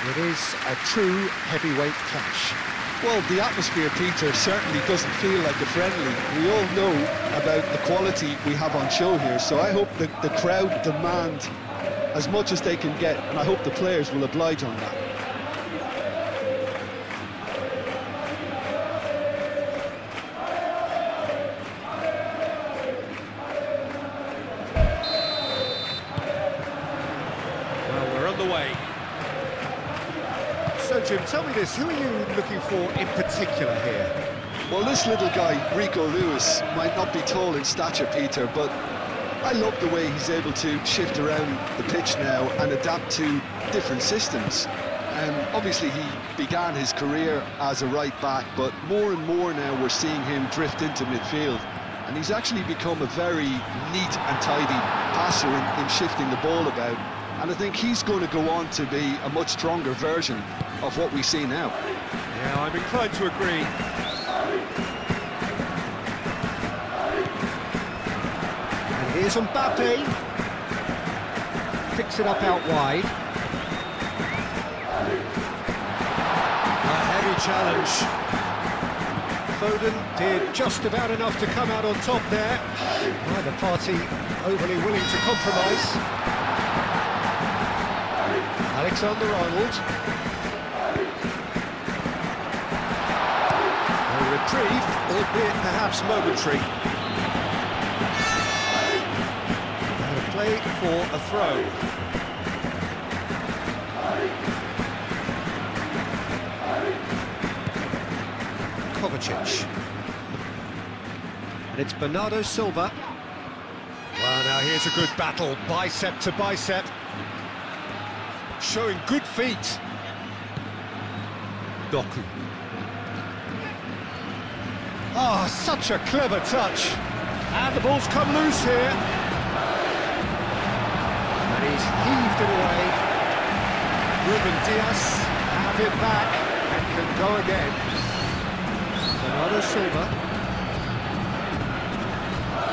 It is a true heavyweight clash. Well, the atmosphere, Peter, certainly doesn't feel like a friendly. We all know about the quality we have on show here, so I hope that the crowd demand as much as they can get, and I hope the players will oblige on that. Well, we're on the way. So, Jim, tell me this, who are you looking for in particular here? Well, this little guy, Rico Lewis, might not be tall in stature, Peter, but I love the way he's able to shift around the pitch now and adapt to different systems. Obviously, he began his career as a right-back, but more and more now we're seeing him drift into midfield. And he's actually become a very neat and tidy passer in shifting the ball about. And I think he's going to go on to be a much stronger version of what we see now. Yeah, I'm inclined to agree. And here's Mbappe. Picks it up out wide. A heavy challenge. Foden did just about enough to come out on top there. Neither party overly willing to compromise. Alexander-Arnold. A reprieve, albeit perhaps momentary. And a play for a throw. Kovacic. And it's Bernardo Silva. Well, now here's a good battle, bicep to bicep. Showing good feet. Doku. Ah, such a clever touch. And the ball's come loose here. And he's heaved it away. Ruben Dias have it back and can go again. Bernardo Silva.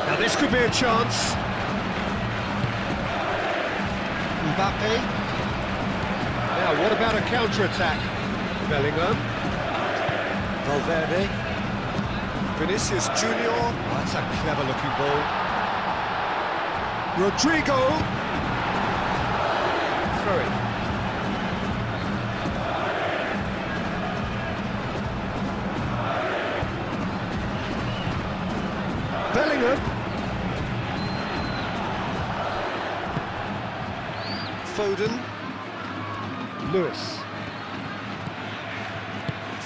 Now this could be a chance. Mbappe. Now, what about a counter-attack? Bellingham. Valverde. Vinicius Junior. Oh, that's a clever-looking ball. Rodrigo. Throw-in. Bellingham. Foden. Lewis.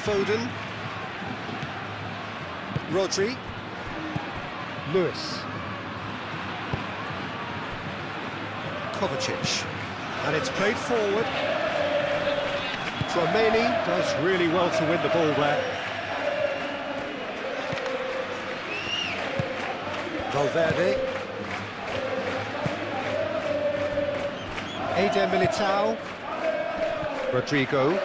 Foden. Rodri. Lewis. Kovacic. And it's played forward. Tchouaméni does really well to win the ball there. Valverde. Eder Militao. Rodrigo. The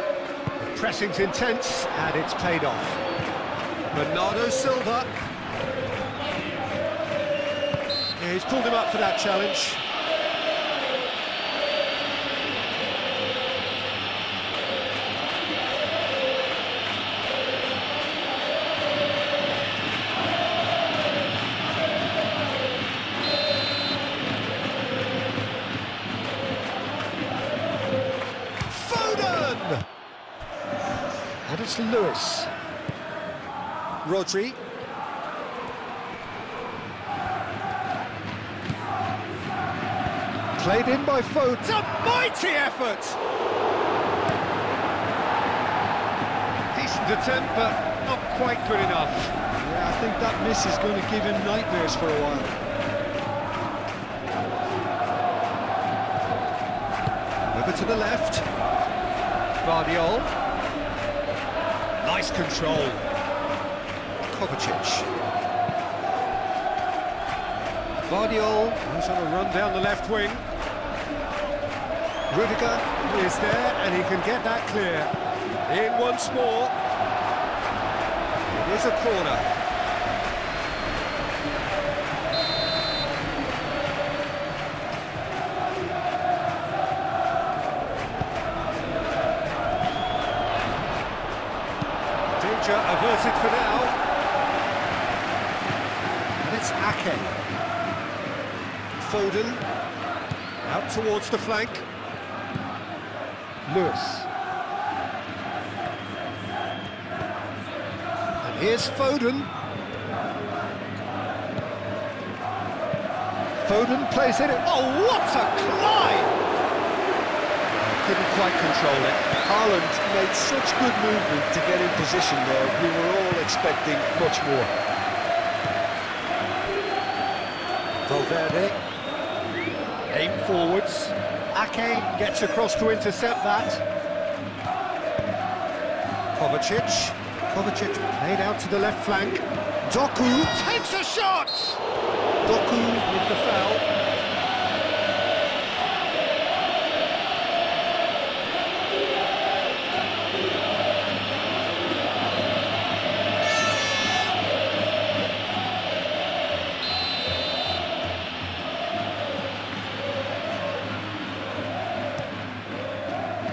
pressing's intense, and it's paid off. Bernardo Silva. Yeah, he's pulled him up for that challenge. And it's Lewis. Rodri. Played in by Foden. It's a mighty effort! Decent attempt, but not quite good enough. Yeah, I think that miss is going to give him nightmares for a while. Over to the left. Guardiola. Nice control. Kovacic. Guardiola is on a run down the left wing. Rudiger is there and he can get that clear. In once more. It is a corner. Danger averted for now. And it's Ake. Foden. Out towards the flank. Lewis. And here's Foden. Foden plays it. Oh, what a climb! Couldn't quite control it. Haaland made such good movement to get in position there. We were all expecting much more. Valverde. Aim forwards. Ake gets across to intercept that. Kovacic. Kovacic played out to the left flank. Doku takes a shot! Doku with the foul.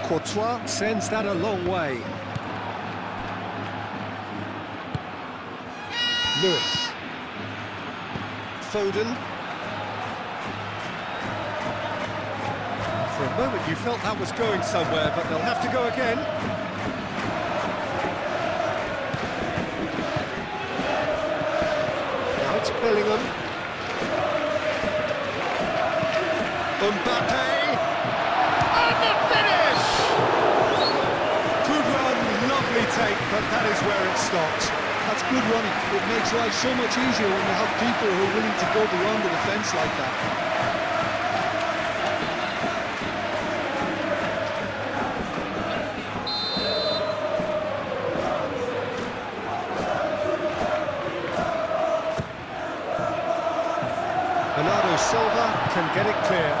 Courtois sends that a long way. Lewis. Foden. For a moment you felt that was going somewhere, but they'll have to go again. Now it's Bellingham. Mbappe. And the finish! Good run, lovely take, but that is where it stopped. That's good running. It makes life so much easier when you have people who are willing to go beyond the defence like that. Bernardo Silva can get it clear.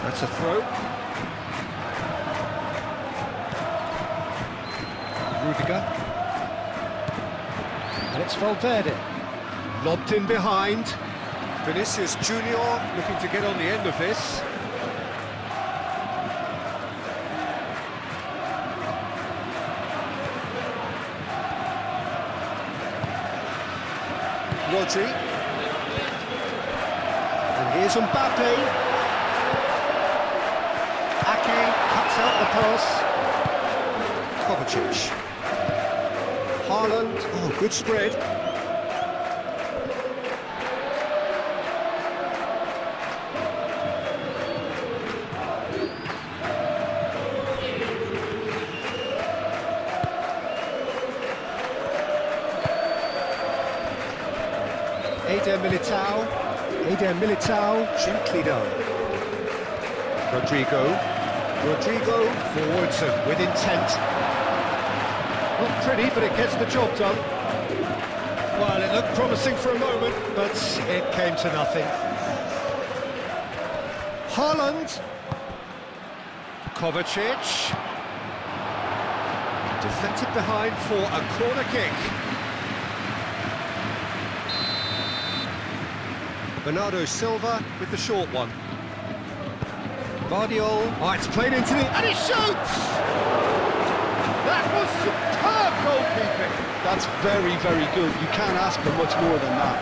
That's a throw. Rudiger. And it's Valverde. Lobbed in behind. Vinicius Junior looking to get on the end of this. Rodri. And here's Mbappe. Ake cuts out the pass. Kovacic. Haaland. Oh, good spread. Eder Militao, gently done. Rodrigo forwards and with intent. Not pretty, but it gets the job done. Well, it looked promising for a moment, but it came to nothing. Haaland. Kovacic. Deflected behind for a corner kick. Bernardo Silva with the short one. Guardiola. Oh, it's played into the... and he shoots! That was superb goalkeeping. That's very, very good. You can't ask for much more than that.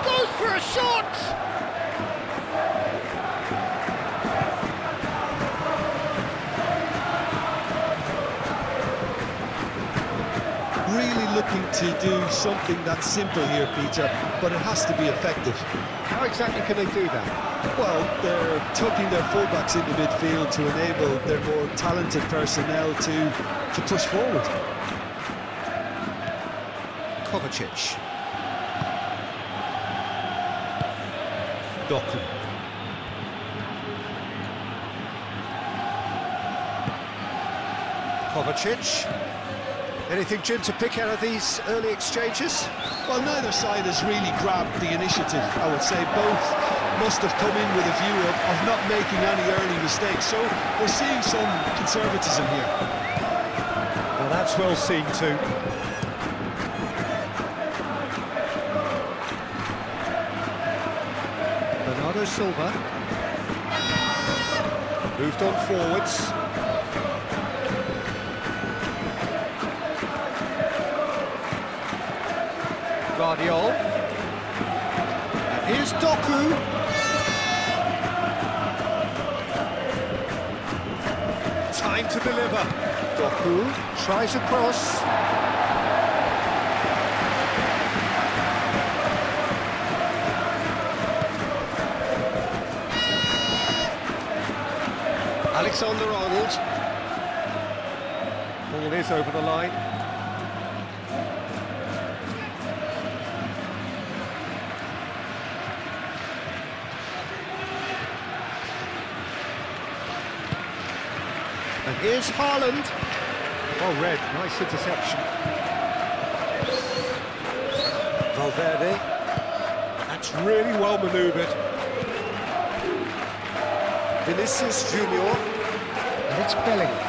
Goes for a shot! Really looking to do something that's simple here, Peter, but it has to be effective. How exactly can they do that? Well, they're tucking their fullbacks into midfield to enable their more talented personnel to push forward. Kovacic. Doku. Kovacic. Anything, Jim, to pick out of these early exchanges? Well, neither side has really grabbed the initiative, I would say. Both must have come in with a view of not making any early mistakes, so we're seeing some conservatism here. Well, that's well seen too. Bernardo Silva. Moved on forwards. Guardiol. And here's Doku. Time to deliver. Doku tries a cross. Alexander-Arnold. Ball is over the line. And here's Haaland. Well read, nice interception. Valverde. That's really well manoeuvred. Vinicius Junior. And it's Bellingham.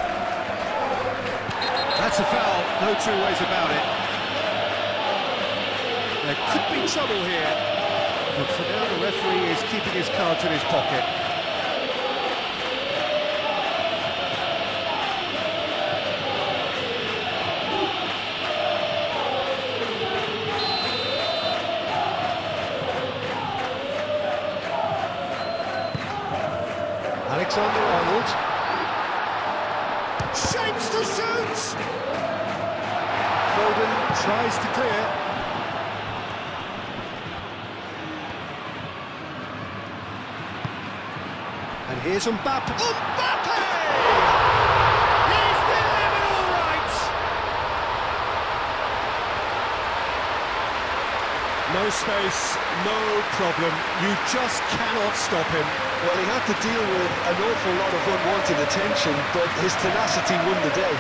That's a foul, no two ways about it. There could be trouble here. But for now, the referee is keeping his cards in his pocket. Alexander-Arnold shapes to shoot. Foden tries to clear. And here's Mbappe. Mbappe! He's delivered all right. No space, no problem. You just cannot stop him. Well, he had to deal with an awful lot of unwanted attention, but his tenacity won the day.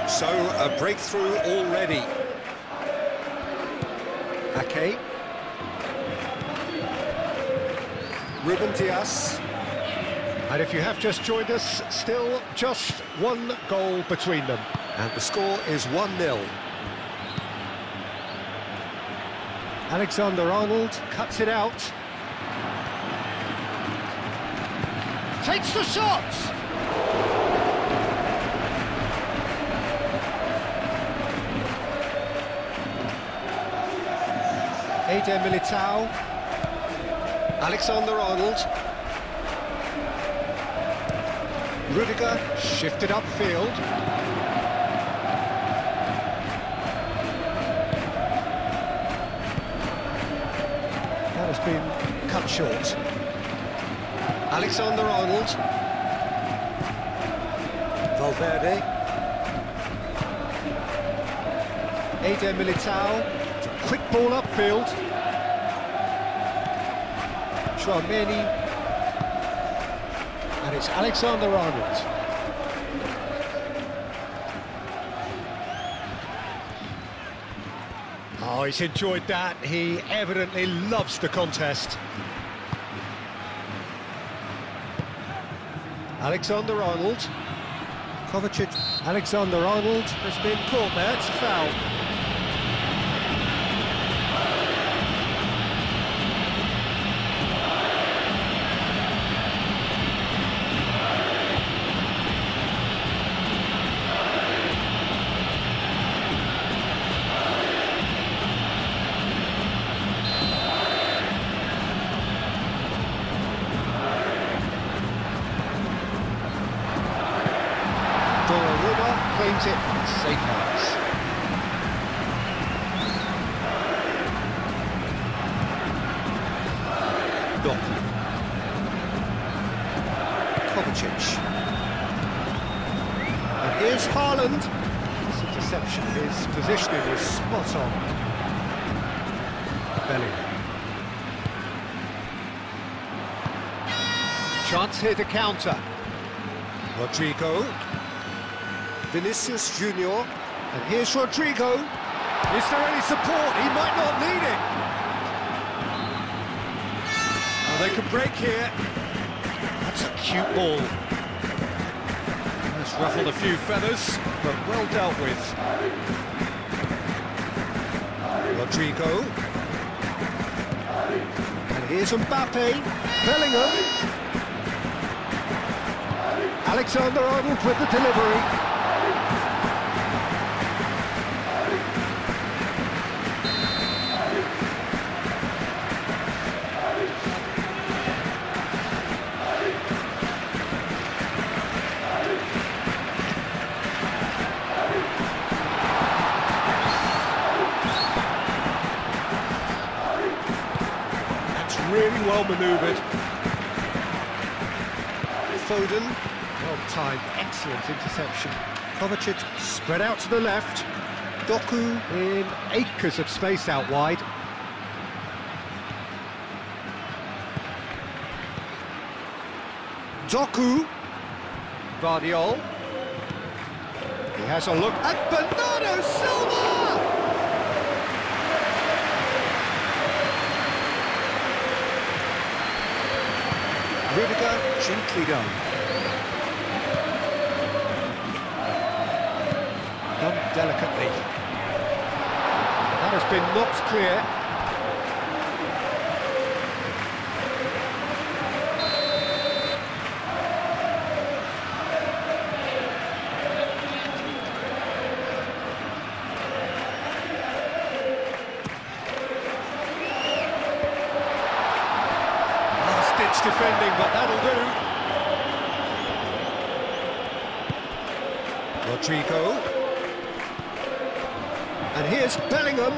So, a breakthrough already. Ake. Ruben Dias. And if you have just joined us, still just one goal between them. And the score is 1-0. Alexander-Arnold cuts it out. Takes the shot! Eder Militao. Alexander-Arnold. Rudiger shifted upfield. That has been cut short. Alexander-Arnold. Valverde. Eder Militao. Quick ball upfield. Tchouaméni. And it's Alexander-Arnold. Oh, he's enjoyed that. He evidently loves the contest. Alexander-Arnold. Kovacic. Alexander-Arnold has been caught there. It's a foul. Claims it in safe hands. Doku. Kovacic. And here's Haaland. This interception, his positioning was spot on. Bellingham. Chance here to counter. Rodrigo. Vinicius Junior. And here's Rodrigo. Is there any support? He might not need it. Oh, they can break here. That's a cute ball. That's ruffled a few feathers, but well dealt with. Rodrigo. And here's Mbappe. Bellingham. Alexander-Arnold with the delivery. Really well manoeuvred. Foden, well timed, excellent interception. Kovacic spread out to the left. Doku in acres of space out wide. Doku. Vardiol. He has a look at Bernardo Silva! Rudiger, gently done. Done delicately. That has been knocked clear. Defending, but that'll do. Rodrigo. And here's Bellingham.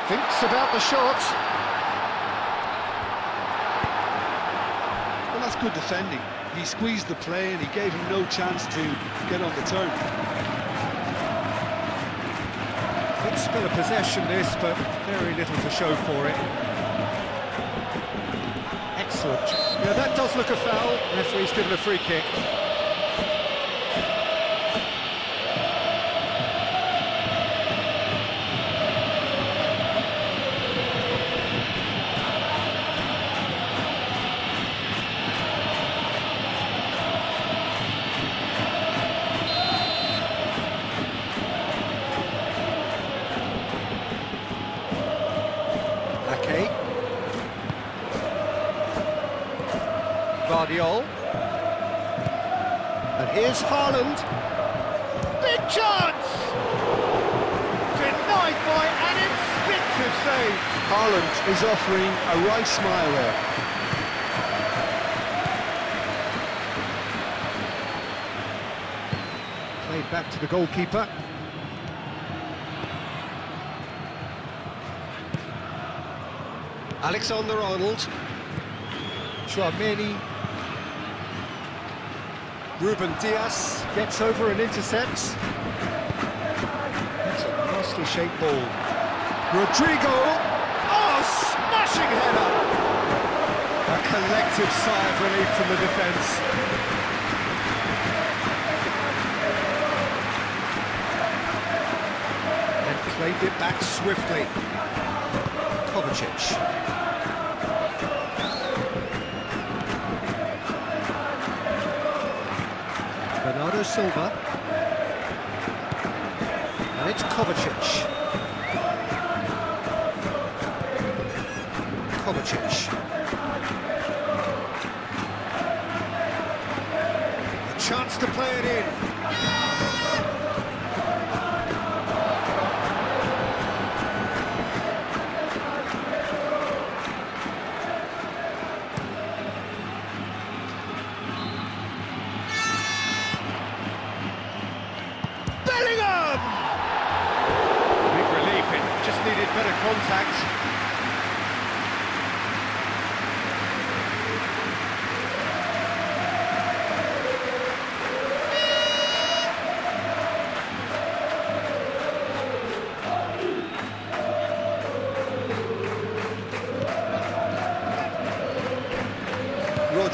Thinks about the shot. Well, that's good defending. He squeezed the play and he gave him no chance to get on the turn. Good spell of possession this, but very little to show for it. Excellent. Yeah, that does look a foul. Referee's given a free kick. Vardiol. And here's Haaland. Big chance! Denied by an instinctive save. Haaland is offering a right smile there. Played back to the goalkeeper. Alexander-Arnold. Tchouaméni. Ruben Dias gets over and intercepts. That's a nicely shaped ball. Rodrigo. Oh, smashing header! A collective sigh of relief from the defence. And claimed it back swiftly. Kovacic. Bernardo Silva. And it's Kovacic. Kovacic. A chance to play it in.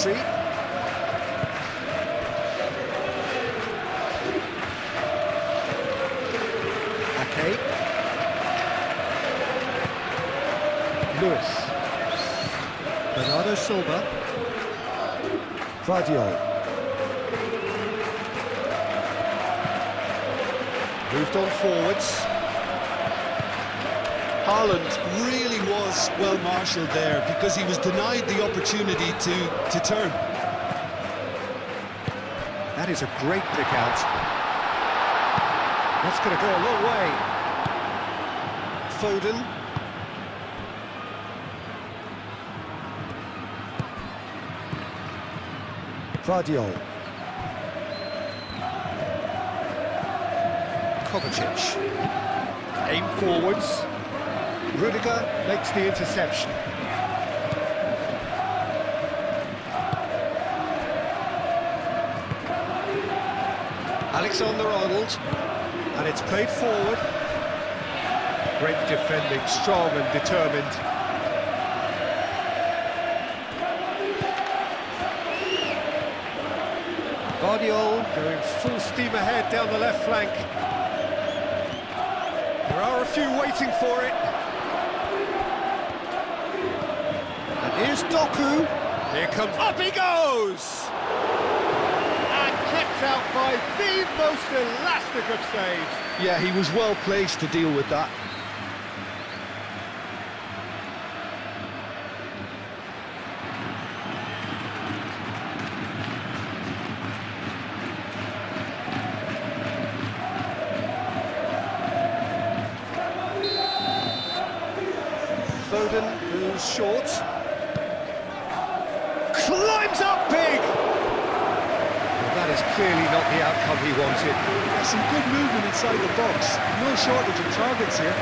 Rodri. Ake. Lewis. Bernardo Silva. Guardiola. Moved on forwards. Haaland really was well marshalled there because he was denied the opportunity to turn. That is a great pick out. That's going to go a long way. Foden. Guardiola. Kovacic. Aim forwards. Rudiger makes the interception. Alexander-Arnold, and it's played forward. Great defending, strong and determined. Guardiola going full steam ahead down the left flank. There are a few waiting for it. And here's Doku. Here comes... Up he goes! And kept out by the most elastic of saves. Yeah, he was well placed to deal with that. Foden moves short. Climbs up big! Well, that is clearly not the outcome he wanted. Some good movement inside the box. No shortage of targets here.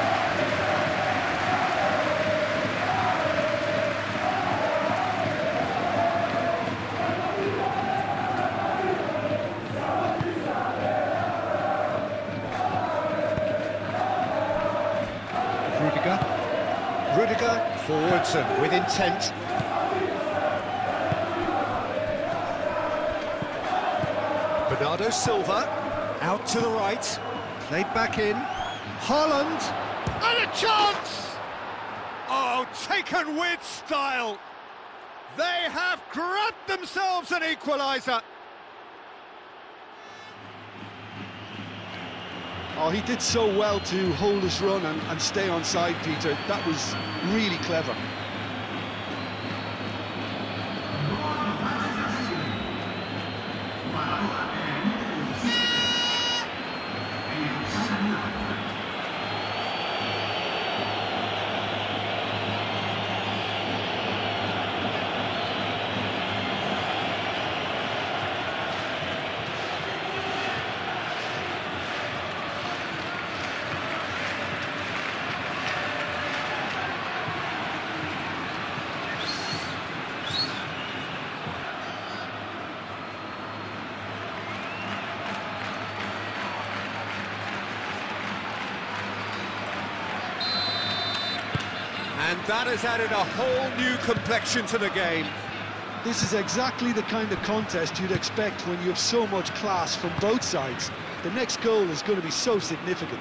Rudiger forwards and with intent. Bernardo Silva out to the right, played back in. Haaland, and a chance! Oh, taken with style. They have grabbed themselves an equaliser. Oh, he did so well to hold his run and stay on side, Peter. That was really clever. And that has added a whole new complexion to the game. This is exactly the kind of contest you'd expect when you have so much class from both sides. The next goal is going to be so significant.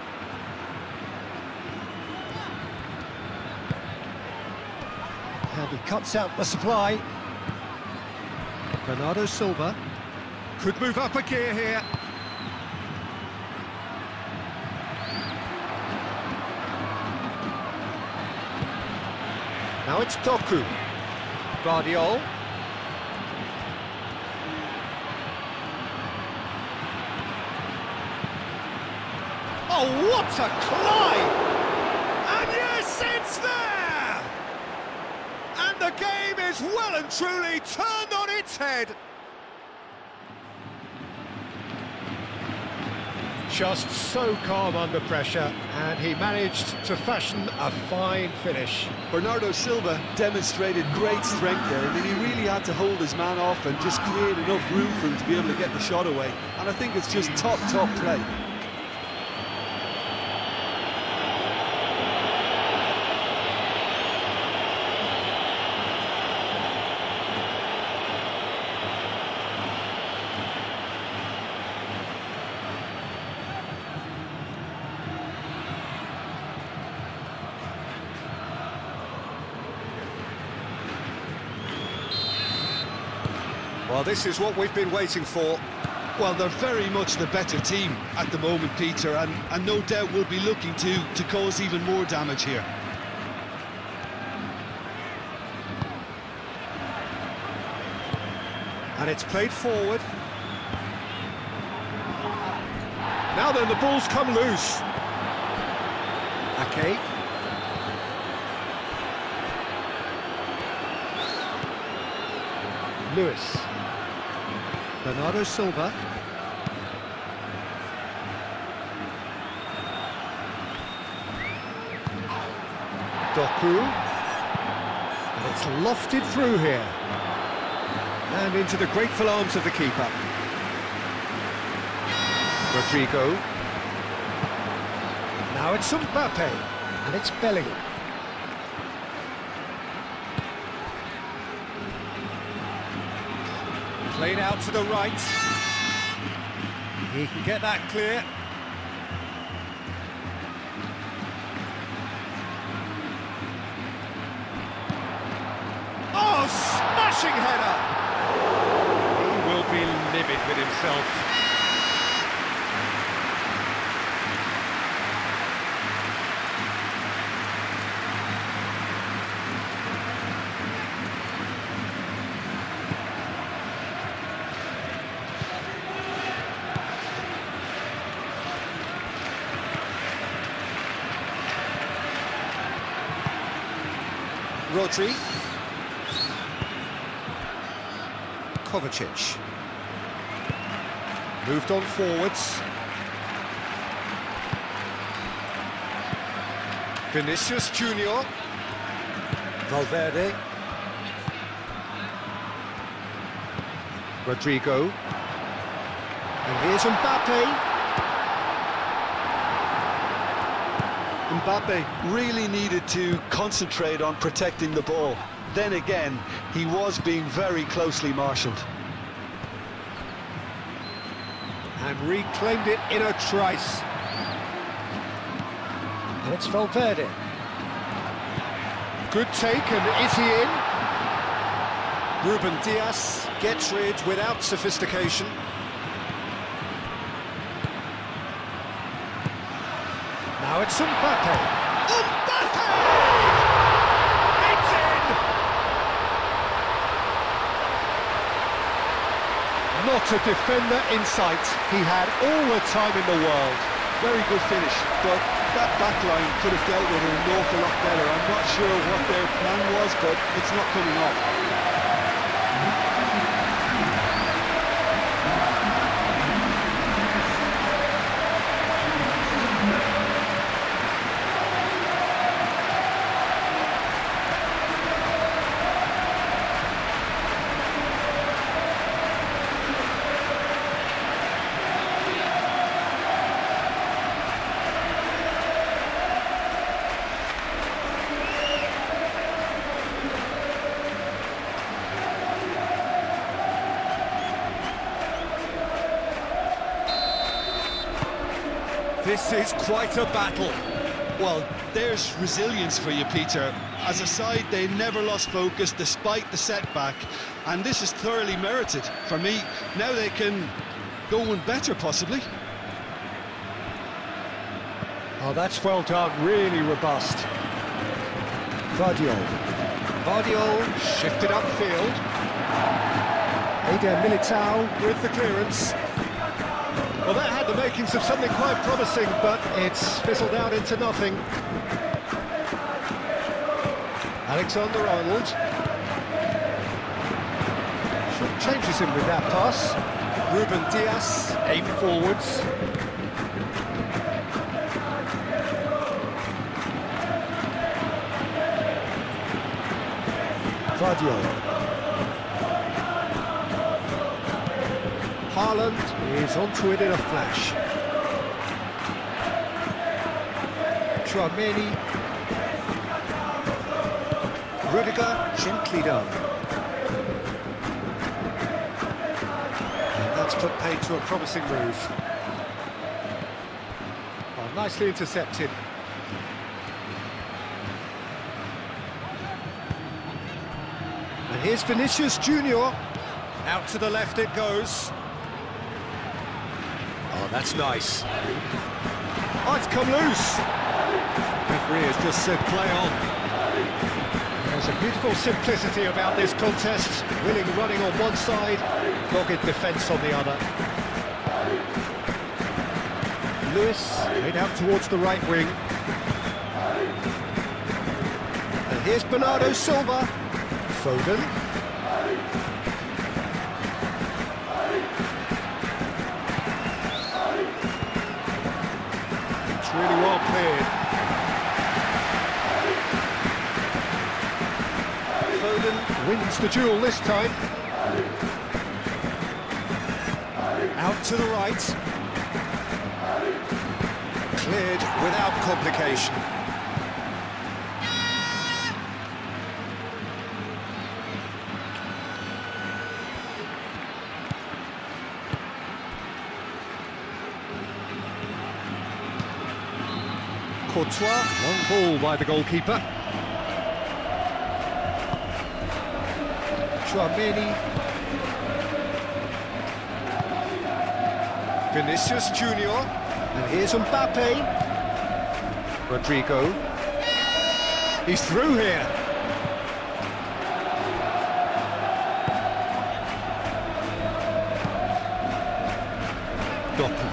And he cuts out the supply. Bernardo Silva could move up a gear here. Now it's Doku. Guardiola. Oh, what a climb! And yes, it's there! And the game is well and truly turned on its head. Just so calm under pressure, and he managed to fashion a fine finish. Bernardo Silva demonstrated great strength there. I mean, he really had to hold his man off and just create enough room for him to be able to get the shot away. And I think it's just top play. Well, this is what we've been waiting for. Well, they're very much the better team at the moment, Peter, and no doubt will be looking to cause even more damage here. And it's played forward. Now then, the ball's come loose. Ake. Lewis. Bernardo Silva. Doku. And it's lofted through here. And into the grateful arms of the keeper. Rodrigo. Now it's Mbappe. And it's Bellingham. Played out to the right. He can get that clear. Oh, smashing header! He will be livid with himself. Rodri. Kovacic. Moved on forwards. Vinicius Junior. Valverde. Rodrigo. And here's Mbappe. Mbappe really needed to concentrate on protecting the ball. Then again, he was being very closely marshalled. And reclaimed it in a trice. And it's Valverde. Good take, and is he in? Ruben Dias gets rid without sophistication. Now it's Mbappe. Mbappe! It's in! Not a defender in sight. He had all the time in the world. Very good finish, but that back line could have dealt with it an awful lot better. I'm not sure what their plan was, but it's not coming off. This is quite a battle. Well, there's resilience for you, Peter. As a side, they never lost focus despite the setback, and this is thoroughly merited. For me, now they can go one better, possibly. Oh, that's well done, really robust. Vardiol shifted upfield. Eder Militao with the clearance. Well, that had the makings of something quite promising, but it's fizzled out into nothing. Alexander-Arnold. Changes him with that pass. Ruben Dias, aim forwards. Vardiol. Haaland is onto it in a flash. Tchouaméni. Rudiger gently done. And that's put paid to a promising move. Oh, nicely intercepted. And here's Vinicius Junior. Out to the left it goes. Oh, that's nice. Oh, it's come loose. Referee has just said play on. There's a beautiful simplicity about this contest. Willing running on one side, dogged defence on the other. Lewis laid out towards the right wing. And here's Bernardo Silva. Foden. It's really well cleared. Foden wins the duel this time. Out to the right. Cleared without complication. Courtois, long ball by the goalkeeper. Chouameni. Vinicius Junior. And here's Mbappe. Rodrigo. He's through here. Doku.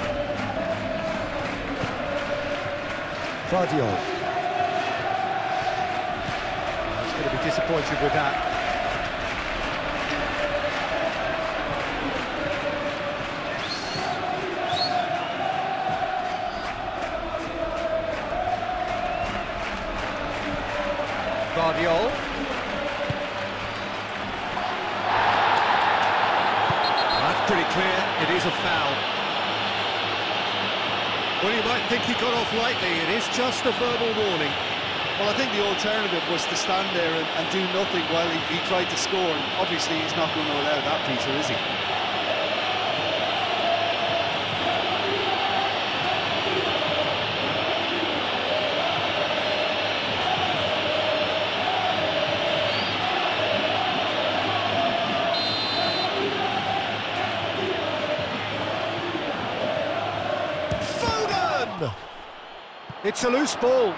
Guardiola. He's going to be disappointed with that. Guardiola. That's pretty clear, it is a foul. Well, you might think he got off lightly, it is just a verbal warning. Well, I think the alternative was to stand there and do nothing while he tried to score. And obviously, he's not going to allow that, Peter, is he? It's a loose ball.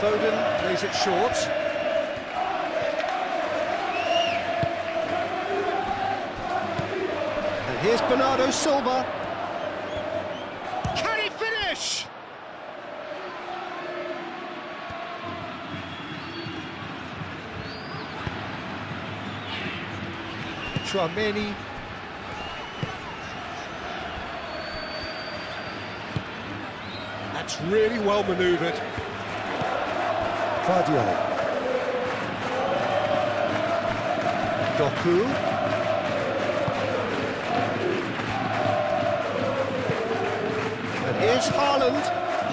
Foden plays it short. And here's Bernardo Silva. Can he finish? Chouameni. That's really well manoeuvred. Guardiola. Doku. And here's Haaland.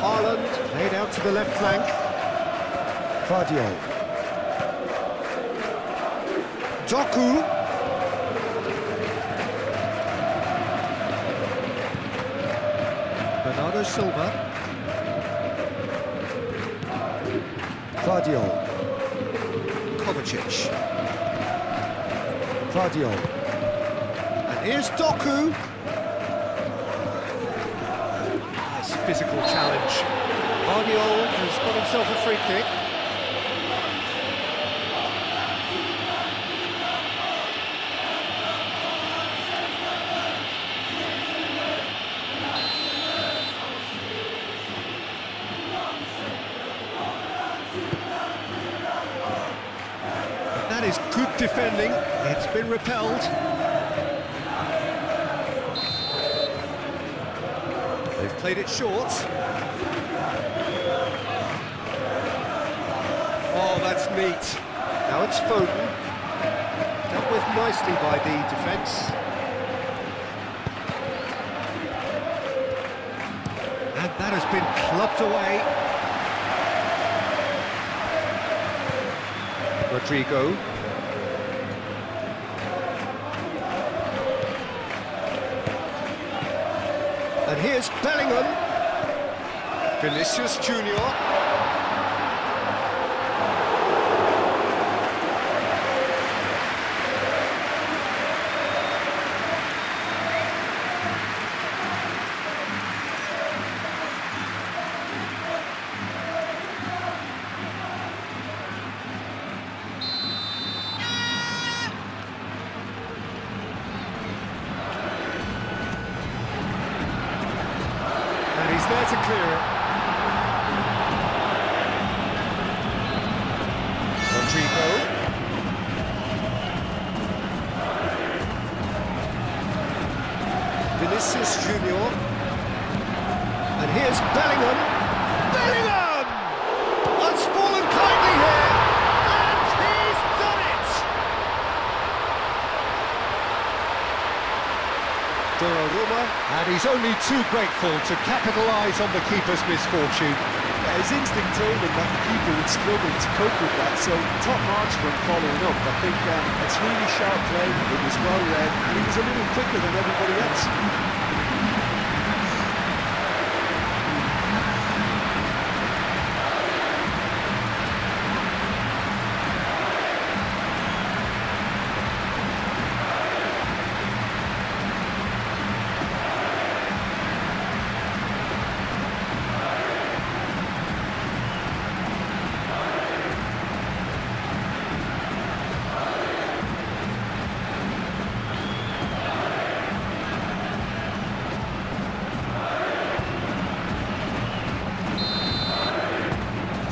Haaland laid out to the left flank. Guardiola. Doku. Bernardo Silva. Guardiola. Kovacic. Guardiola. And here's Doku. Nice physical challenge. Guardiola has got himself a free kick. That is good defending. It's been repelled. They've played it short. Oh, that's neat. Now it's Foden. Dealt with nicely by the defence. And that has been clubbed away. Rodrigo. And here's Bellingham. Vinicius Junior. And he's there to clear it. Rodrigo. Vinicius Junior. And here's Bellingham. Bellingham! Unspoiled kindly here. And he's done it! Donnarumma. And he's only too grateful to capitalise on the keeper's misfortune. Yeah, his instinct told him that the keeper would struggle to cope with that, so top marks for him following up. I think it's really sharp play, it was well read, and he was a little quicker than everybody else.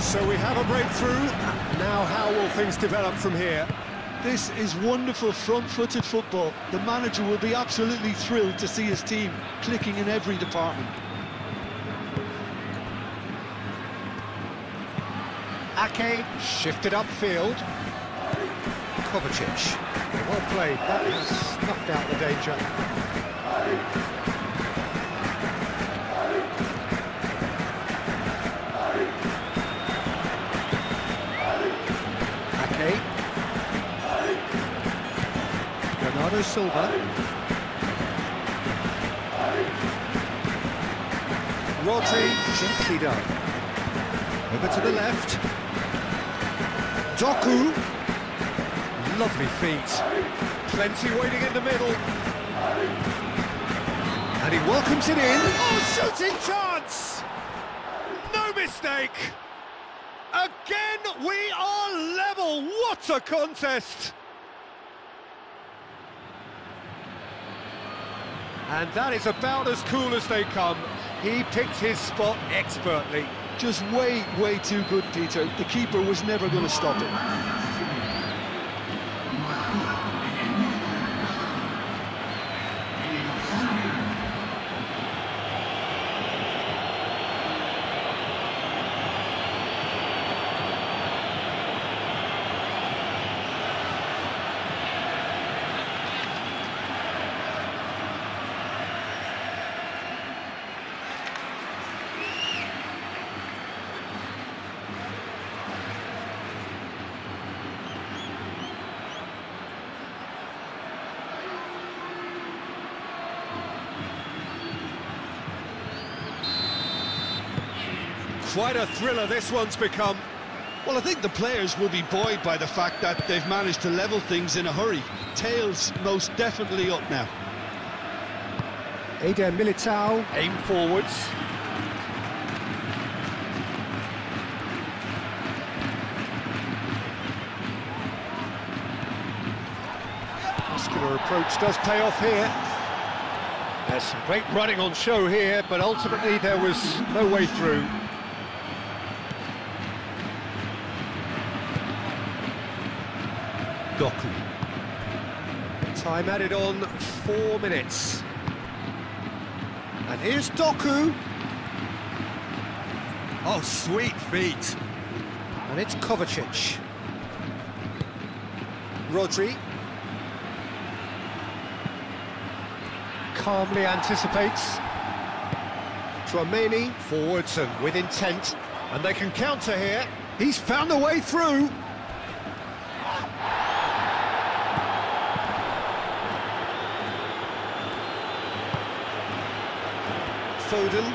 So we have a breakthrough. Now how will things develop from here? This is wonderful front-footed football. The manager will be absolutely thrilled to see his team clicking in every department. Ake shifted upfield. Kovacic. Well played. That has snuffed out the danger. Ake. Bernardo Silva. Rodri, gently done. Over to the left. Doku. Lovely feet. Plenty waiting in the middle. And he welcomes it in. Oh, shooting chance! No mistake! Again, we are level. What a contest! And that is about as cool as they come. He picked his spot expertly. Just way too good, Peter. The keeper was never going to stop it. Quite a thriller this one's become. Well, I think the players will be buoyed by the fact that they've managed to level things in a hurry. Tails most definitely up now. Eder Militao, aim forwards. Muscular approach does pay off here. There's some great running on show here, but ultimately there was no way through. Doku. Time added on, 4 minutes. And here's Doku. Oh, sweet feet. And it's Kovacic. Rodri. Calmly anticipates. Tchouaméni, forwards and with intent. And they can counter here. He's found a way through. Foden.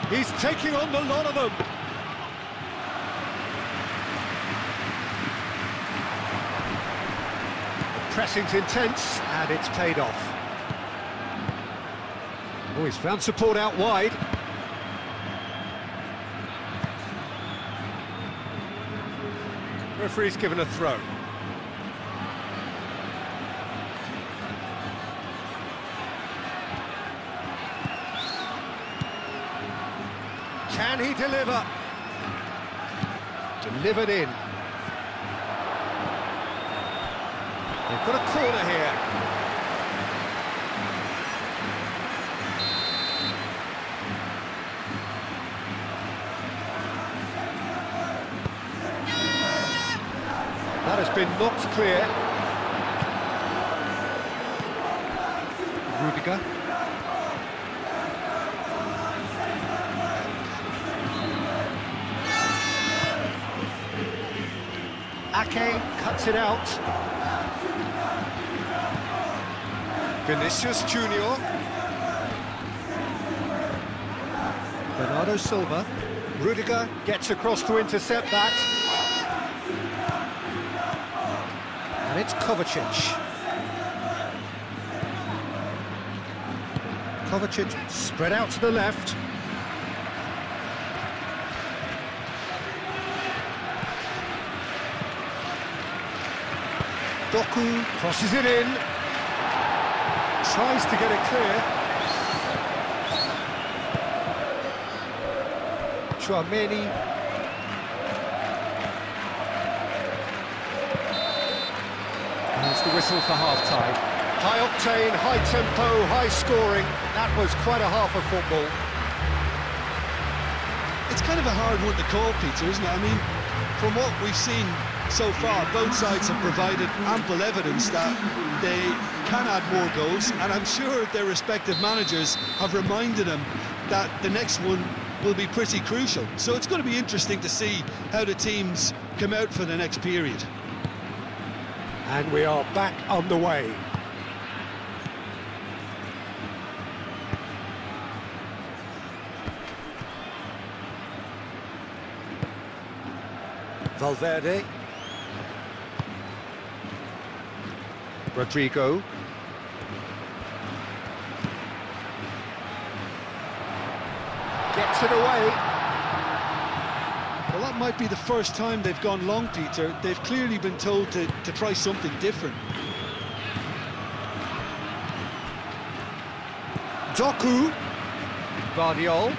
He's taking on the lot of them. The pressing's intense, and it's paid off. Oh, he's found support out wide. Referee's given a throw. Can he deliver? Delivered in. They've got a corner here. That has been knocked clear. Rudiger. Ake cuts it out. Vinicius Junior. Bernardo Silva. Rudiger gets across to intercept that. And it's Kovacic. Kovacic spread out to the left. Doku crosses it in. Tries to get it clear. Chouameni. That's the whistle for half-time. High octane, high tempo, high scoring. That was quite a half of football. It's kind of a hard one to call, Peter, isn't it? I mean, from what we've seen so far, both sides have provided ample evidence that they can add more goals, and I'm sure their respective managers have reminded them that the next one will be pretty crucial. So it's going to be interesting to see how the teams come out for the next period. And we are back on the way. Valverde. Rodrigo. Gets it away. Well, that might be the first time they've gone long, Peter. They've clearly been told to try something different. Doku. Guardiol.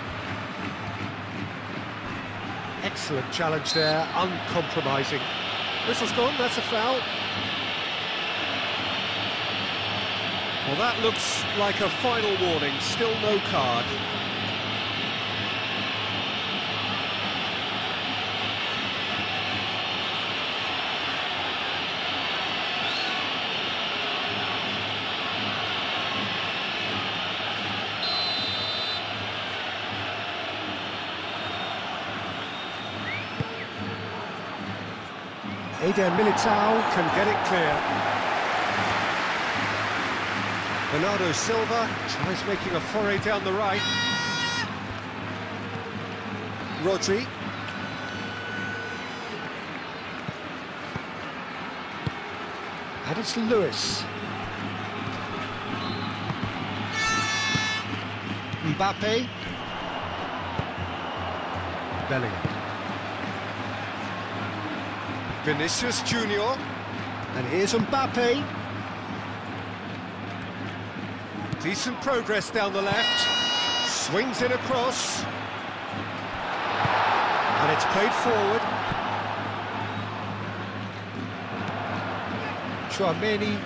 Excellent challenge there, uncompromising. Whistle's gone, that's a foul. Well, that looks like a final warning, still no card. Eder Militao can get it clear. Bernardo Silva tries making a foray down the right. Rodri. And it's Lewis. Mbappe. Bellingham. Vinicius Junior. And here's Mbappe. Decent progress down the left. Swings it across. And it's played forward. Chouameni.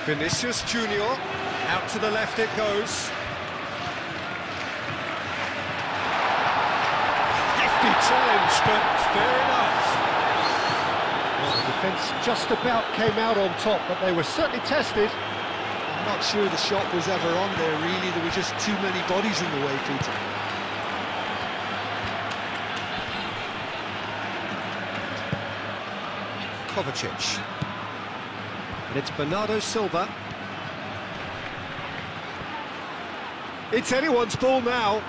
Vinicius Junior. Out to the left it goes. Hefty challenge, but fair enough. Well, the defence just about came out on top, but they were certainly tested. I'm not sure the shot was ever on there, really. There were just too many bodies in the way, Peter. Kovacic. And it's Bernardo Silva. It's anyone's ball now.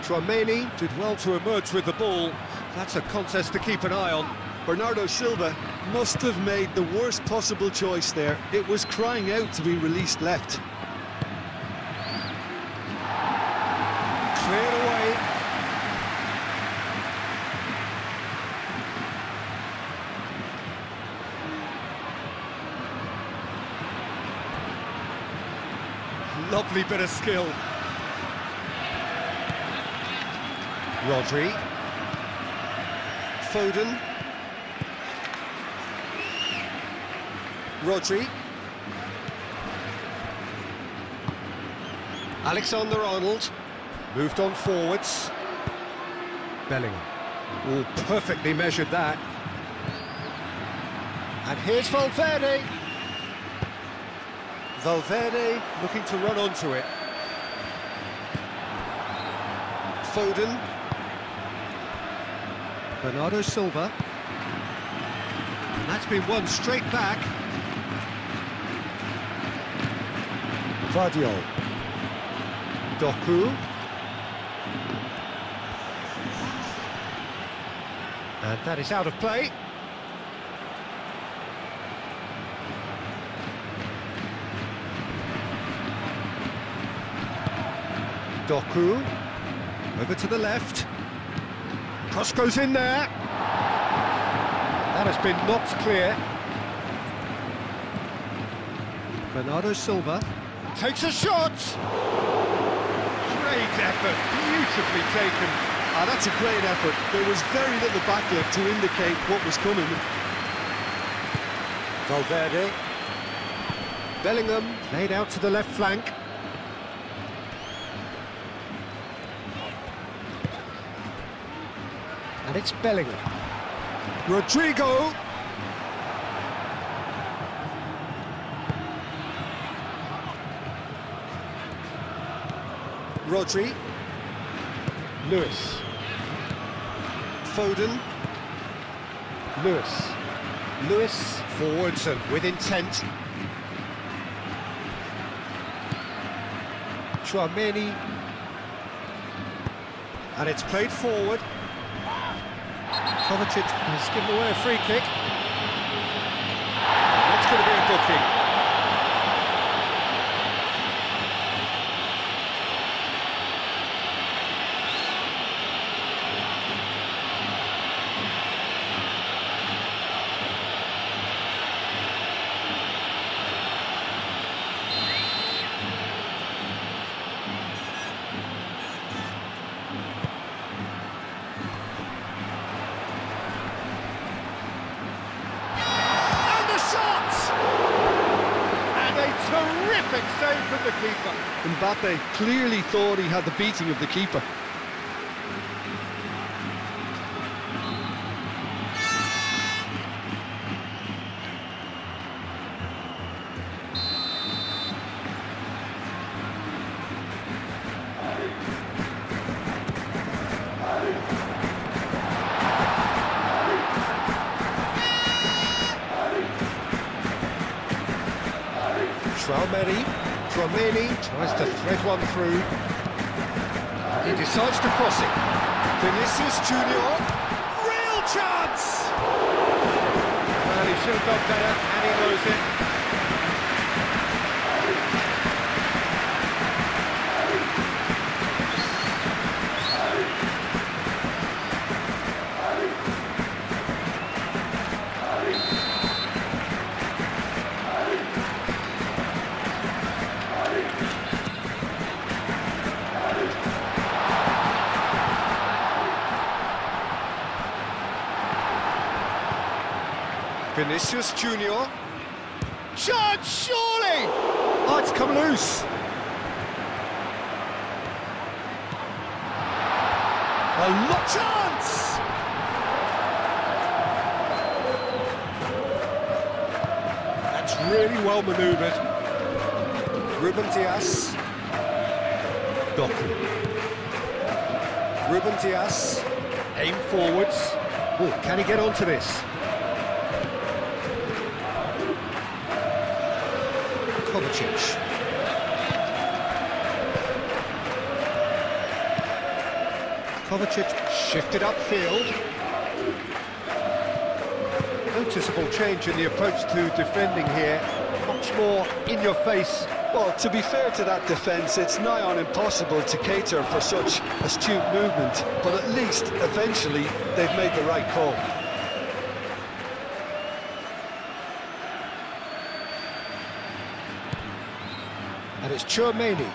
Tchouaméni did well to emerge with the ball. That's a contest to keep an eye on. Bernardo Silva must have made the worst possible choice there. It was crying out to be released left. Cleared away. Lovely bit of skill. Rodri. Foden. Rodri. Alexander-Arnold. Moved on forwards. Bellingham. Oh, perfectly measured that. And here's Valverde. Valverde looking to run onto it. Foden. Bernardo Silva. And that's been won straight back. Vardiol. Doku. And that is out of play. Doku. Over to the left. Cross goes in there. That has been knocked clear. Bernardo Silva takes a shot. Great effort, beautifully taken. That's a great effort. There was very little backlift to indicate what was coming. Valverde. Bellingham laid out to the left flank. And it's Bellingham. Rodrigo. Rodri. Lewis. Foden. Lewis forwards and with intent. Tchouaméni. And it's played forward. Kovacic has given away a free kick. That's going to be a booking. Terrific save from the keeper. Mbappe clearly thought he had the beating of the keeper. Tchouaméni tries to thread one through. He decides to cross it. Vinicius Junior. Real chance! Well, he should have done better, and he knows it. Vinicius Junior. Chance, surely! Oh, it's come loose. A lot chance! That's really well manoeuvred. Ruben Dias. Doku. Ruben Dias. Aim forwards. Oh, can he get onto this? Kovacic. Kovacic shifted upfield. Noticeable change in the approach to defending here. Much more in your face. Well, to be fair to that defence, it's nigh on impossible to cater for such astute movement, but at least, eventually, they've made the right call. And it's Tchouaméni.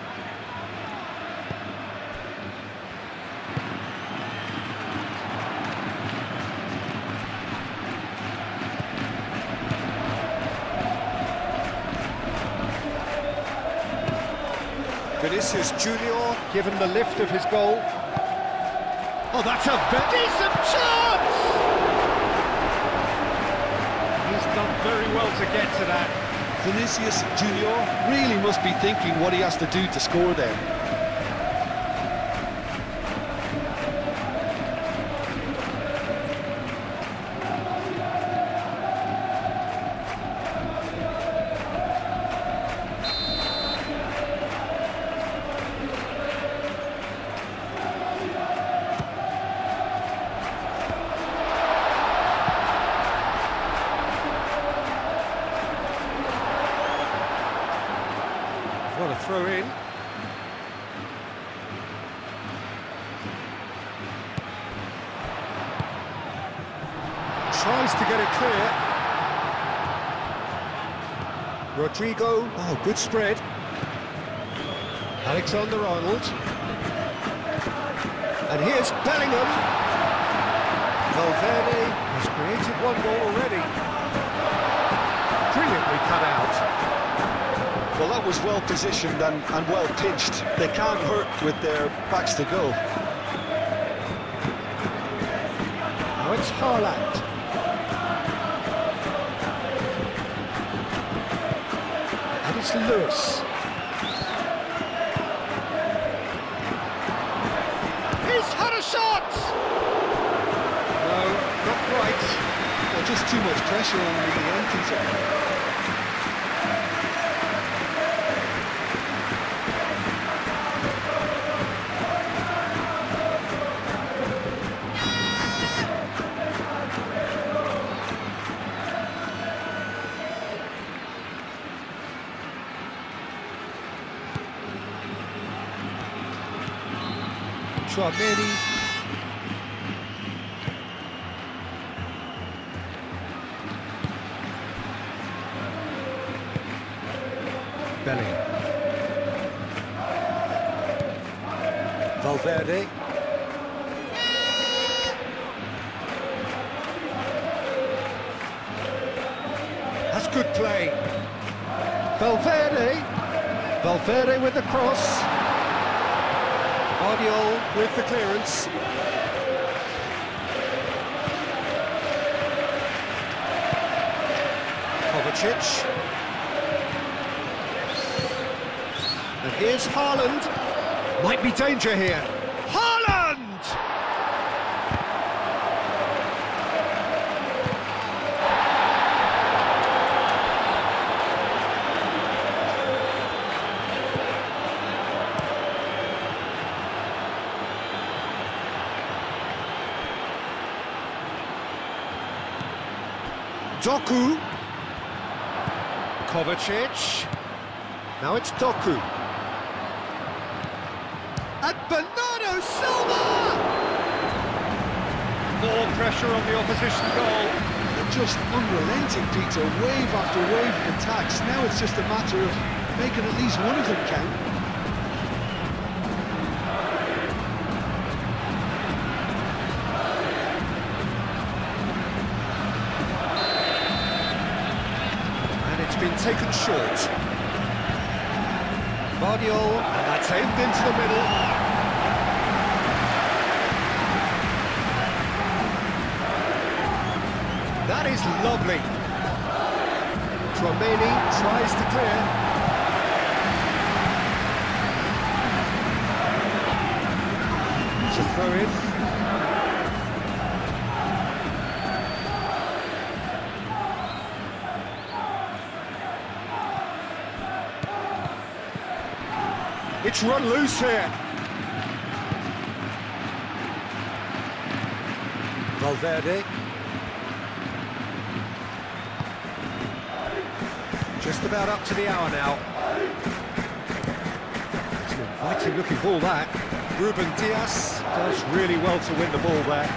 Vinicius Junior given the lift of his goal. Oh, that's a decent chance! He's done very well to get to that. Vinicius Junior really must be thinking what he has to do to score there. What a throw in. Tries to get it clear. Rodrigo, oh, good spread. Alexander-Arnold. And here's Bellingham. Valverde has created one goal already. Brilliantly cut out. Well, that was well positioned and well pitched. They can't hurt with their backs to goal. Now it's Haaland. And it's Lewis. He's had a shot! No, not quite. Well, just too much pressure on the empty zone. Tchouaméni. Bellingham. Valverde. That's good play. Valverde. Valverde with the cross. Guardiola with the clearance. Kovacic. And here's Haaland. Might be danger here. Haaland! Doku. Kovacic. Now it's Doku. And Bernardo Silva! More pressure on the opposition goal. They're just unrelenting, Peter. Wave after wave of attacks. Now it's just a matter of making at least one of them count. Been taken short. Guardiola, and that's aimed into the middle. That is lovely. Tchouaméni tries to clear. It's a throw in. It's run loose here. Valverde. Just about up to the hour now. It's an inviting looking ball, that. Ruben Dias does really well to win the ball there.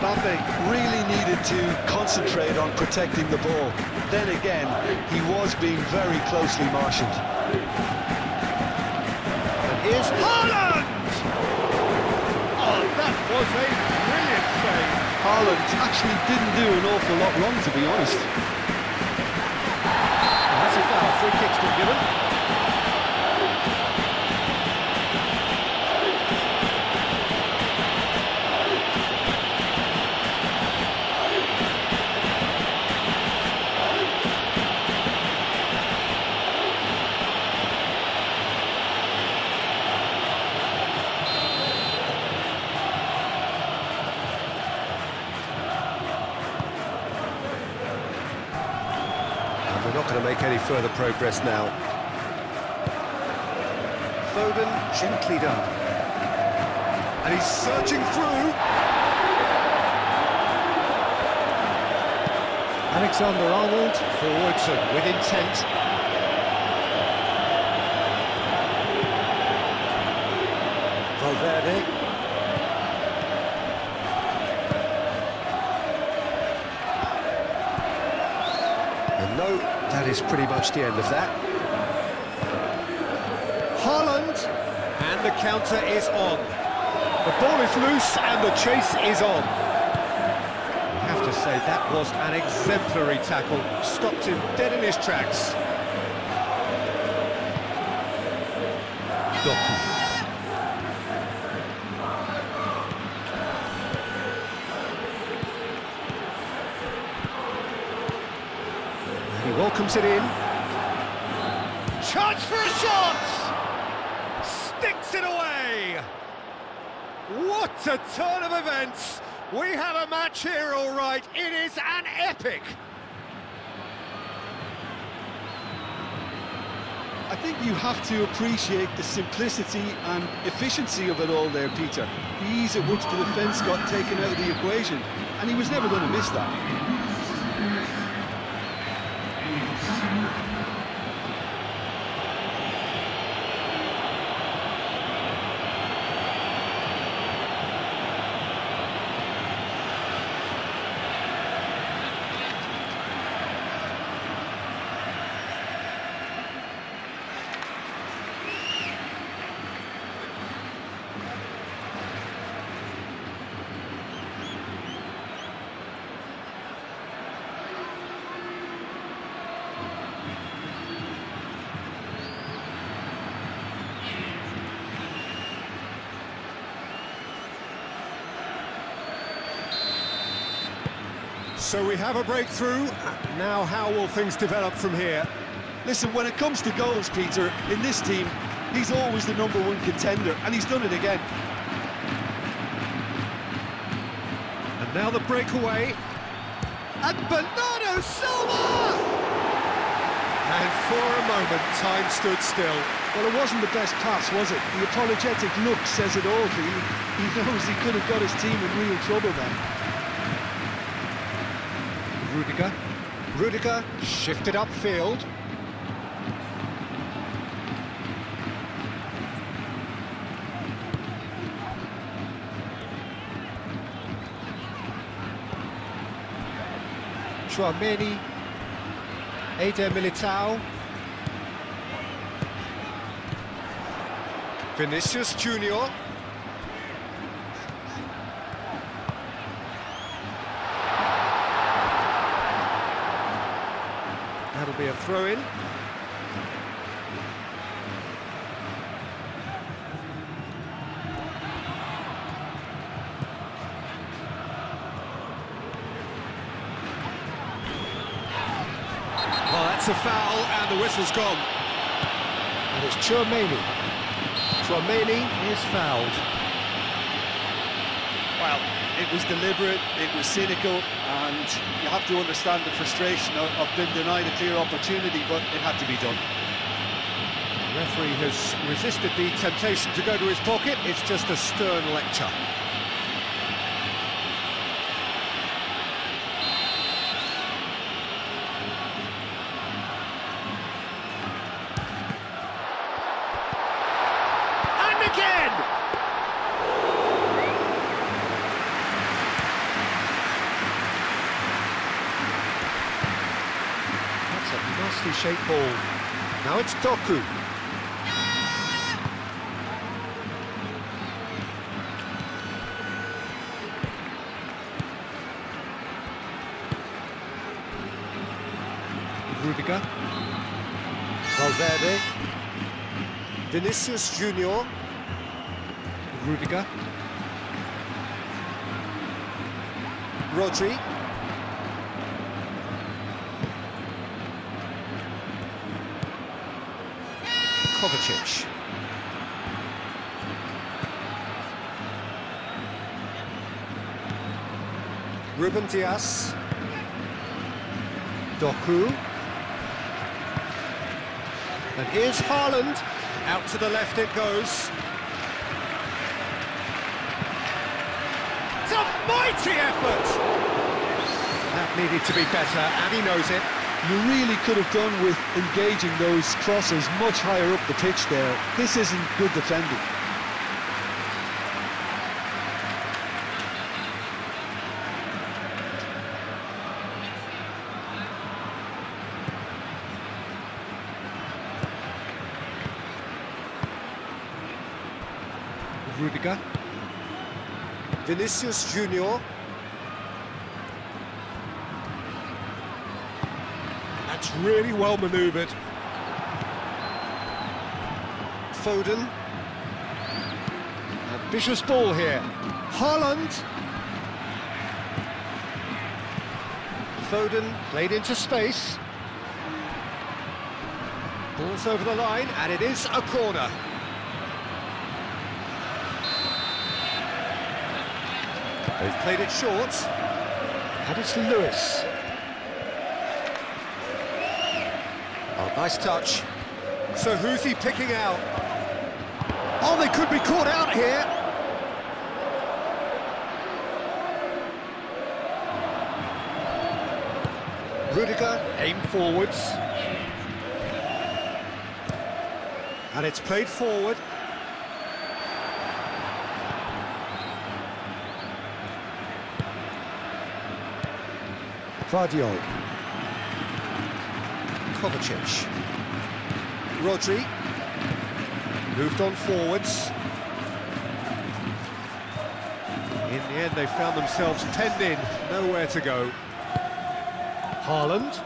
Mbappe really needed to concentrate on protecting the ball. Then again, he was being very closely marshalled. And here's Haaland! Oh, that was a brilliant save. Haaland actually didn't do an awful lot wrong, to be honest. That's a foul. Free kick's been given. We're not going to make any further progress now. Foden, gently done. And he's searching through. Alexander-Arnold, forwards and with intent. Valverde. No, that is pretty much the end of that. Haaland, and the counter is on. The ball is loose and the chase is on. I have to say that was an exemplary tackle, stopped him dead in his tracks. Doku. He welcomes it in. Chance for a shot! Sticks it away! What a turn of events! We have a match here, all right. It is an epic. I think you have to appreciate the simplicity and efficiency of it all there, Peter. The ease at which the defence got taken out of the equation, and he was never going to miss that. So we have a breakthrough. Now how will things develop from here? Listen, when it comes to goals, Peter, in this team, he's always the #1 contender, and he's done it again. And now the breakaway. And Bernardo Silva! And for a moment, time stood still. Well, it wasn't the best pass, was it? The apologetic look says it all, really. He knows he could have got his team in real trouble then. Rudiger shifted upfield. Tchouaméni, Eder Militao, Vinicius Junior. That'll be a throw-in. Oh, that's a foul, and the whistle's gone. And it's Tchouaméni. Tchouaméni is fouled. Well, it was deliberate, it was cynical, and you have to understand the frustration of being denied a clear opportunity, but it had to be done. The referee has resisted the temptation to go to his pocket. It's just a stern lecture. nicely shaped ball. Now it's Doku. Rudiger. Valverde. Vinicius Junior. Rudiger. Rodri. Kovacic. Ruben Dias. Doku. And here's Haaland. Out to the left it goes. It's a mighty effort! That needed to be better, and he knows it. You really could have done with engaging those crosses much higher up the pitch there. This isn't good defending. Rudiger. Vinicius Junior. That's really well manoeuvred. Foden. Ambitious ball here. Haaland. Foden played into space. Ball's over the line, and it is a corner. They've played it short, and it's Lewis. Oh, nice touch. So who's he picking out? Oh, they could be caught out here. Rudiger, aim forwards. And it's played forward. Vardio. Kovacic. Rodri. Moved on forwards. In the end, they found themselves penned in, nowhere to go. Haaland.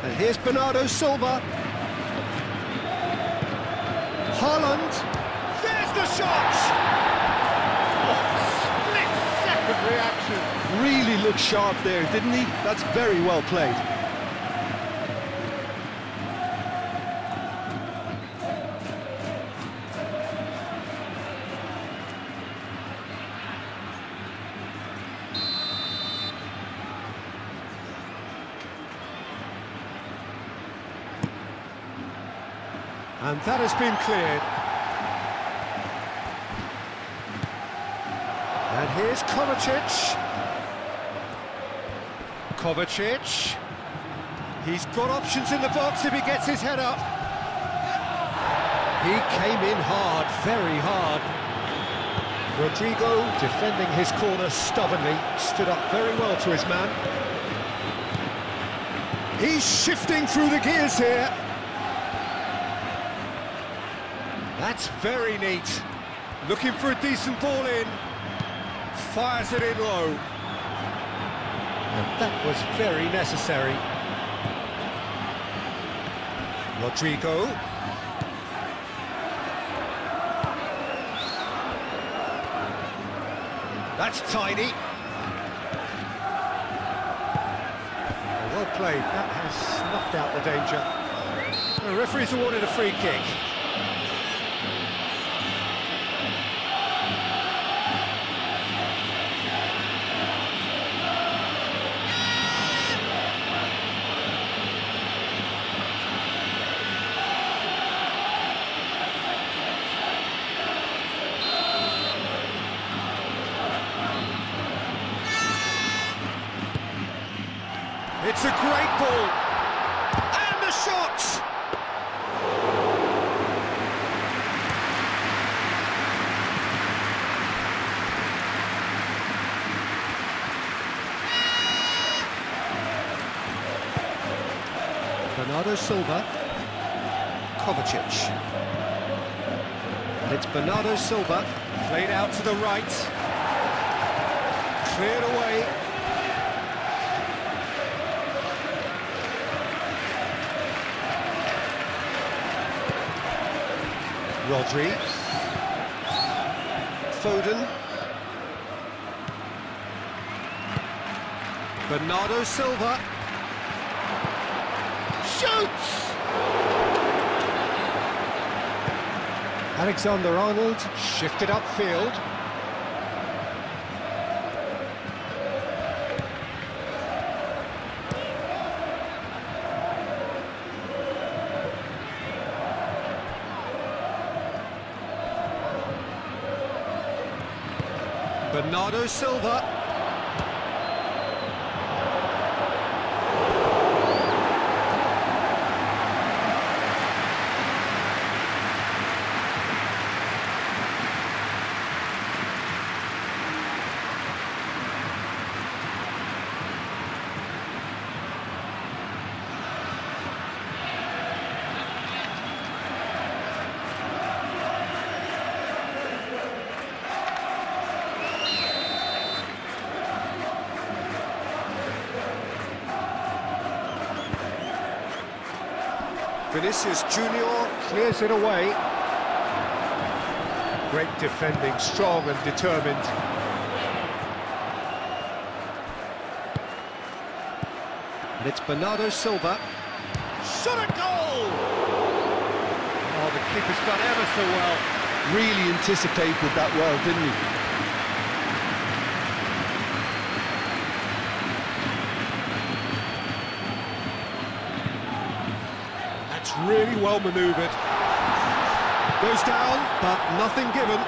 And here's Bernardo Silva. Haaland. There's the shot! Reaction. Really looked sharp there, didn't he? That's very well played. And that has been cleared. And here's Kovacic. Kovacic. He's got options in the box if he gets his head up. He came in hard, very hard. Rodrigo, defending his corner stubbornly, stood up very well to his man. He's shifting through the gears here. That's very neat. Looking for a decent ball in. Fires it in low. And that was very necessary. Rodrigo. That's tidy. Well played. That has snuffed out the danger. The referee's awarded a free kick. It's a great ball, and the shot! Bernardo Silva. Kovacic. And it's Bernardo Silva. Played out to the right. Cleared away. Rodri. Foden. Bernardo Silva. Shoots! Alexander-Arnold shifted upfield. Bernardo Silva. Vinicius Junior clears it away. Great defending, strong and determined. And it's Bernardo Silva. Shot a goal! Oh, the keeper's done ever so well. Really anticipated that well, didn't he? Really well manoeuvred. Goes down, but nothing given.